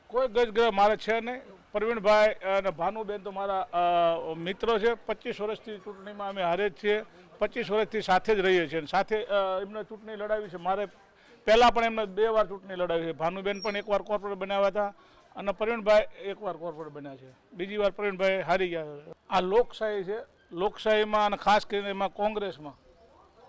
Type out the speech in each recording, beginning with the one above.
કોઈ ગજગ્રહ મારે છે નહીં. પ્રવીણભાઈ અને ભાનુબેન તો મારા મિત્રો છે. 25 વર્ષથી ચૂંટણીમાં અમે હારે જ છીએ. 25 વર્ષથી સાથે જ રહીએ છીએ. સાથે એમને ચૂંટણી લડાવી છે. મારે પહેલાં પણ એમને 2 વાર ચૂંટણી લડાવી છે. ભાનુબેન પણ એકવાર કોર્પોરેટ બનાવ્યા હતા અને પ્રવીણભાઈ એકવાર કોર્પોરેટ બન્યા છે. બીજી વાર પ્રવીણભાઈ હારી ગયા. આ લોકશાહી છે. લોકશાહીમાં અને ખાસ કરીને એમાં કોંગ્રેસમાં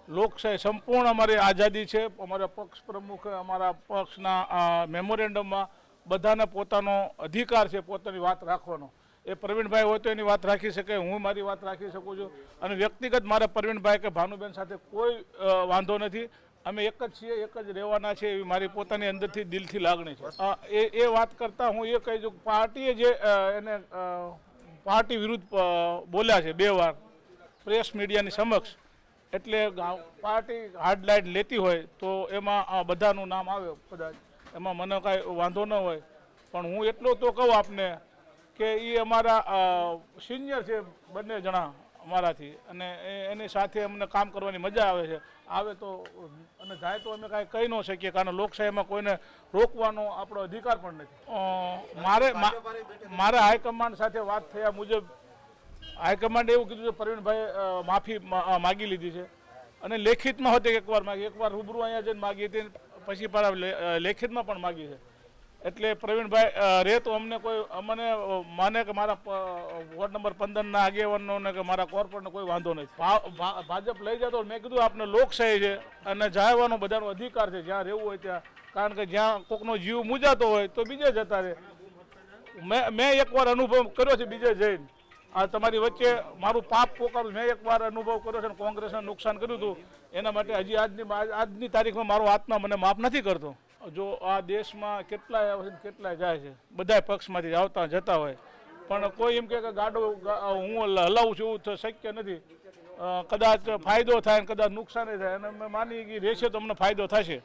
લોકશાહી સંપૂર્ણ અમારી આઝાદી છે. અમારા પક્ષ પ્રમુખ અમારા પક્ષના મેમોરેન્ડમમાં બધાને પોતાનો અધિકાર છે પોતાની વાત રાખવાનો. એ પ્રવીણભાઈ હોય તો એની વાત રાખી શકે, હું મારી વાત રાખી શકું છું. અને વ્યક્તિગત મારે પ્રવીણભાઈ કે ભાનુબેન સાથે કોઈ વાંધો નથી. અમે એક જ છીએ, એક જ રહેવાના છે એવી મારી પોતાની અંદરથી દિલથી લાગણી છે. એ વાત કરતાં હું એ કહી દઉં પાર્ટીએ જે એને પાર્ટી વિરુદ્ધ બોલ્યા છે 2 વાર પ્રેસ મીડિયાની સમક્ષ, એટલે પાર્ટી હાર્ડલાઇન લેતી હોય તો એમાં બધાનું નામ આવે કદાચ, એમાં મને કાંઈ વાંધો ન હોય. પણ હું એટલો તો કહું આપને કે એ અમારા સિનિયર છે બંને જણા અમારાથી, અને એની સાથે અમને કામ કરવાની મજા આવે છે. આવે તો અને જાય તો અમે કાંઈ કહી ન શકીએ, કારણ લોકશાહીમાં કોઈને રોકવાનો આપણો અધિકાર પણ નથી. મારે હાઈકમાન્ડ સાથે વાત થયા મુજબ હાઈકમાન્ડે એવું કીધું છે પ્રવીણભાઈ માફી માગી લીધી છે અને લેખિતમાં હતી એકવાર માગી, એકવાર રૂબરૂ અહીંયા જઈને માગી હતી, પછી પાછા લેખિતમાં પણ માગી છે. એટલે પ્રવીણભાઈ રે તો અમને માને કે મારા વોર્ડ નંબર 15ના આગેવાનોને કે મારા કોર્પોરેટરને કોઈ વાંધો નથી. ભાજપ લઈ જતો મેં કીધું આપને લોકશાહી છે અને જાહેવાનો બધાનો અધિકાર છે જ્યાં રહેવું હોય ત્યાં, કારણ કે જ્યાં કોકનો જીવ મૂજાતો હોય તો બીજે જતા રહે. મેં એકવાર અનુભવ કર્યો છે બીજે જઈને, આ તમારી વચ્ચે મારું પાપ પોકારું મેં એકવાર અનુભવ કર્યો છે અને કોંગ્રેસને નુકસાન કર્યું હતું. એના માટે હજી આજની તારીખમાં મારો આત્મા મને માફ નથી કરતો. જો આ દેશમાં કેટલાય આવે છે કેટલાય જાય છે, બધા પક્ષમાંથી આવતા જતા હોય, પણ કોઈ એમ કે ગાડો હું હલાવું છું એવું શક્ય નથી. કદાચ ફાયદો થાય કદાચ નુકસાન થાય, અને અમે માની કે રહેશે તો અમને ફાયદો થશે.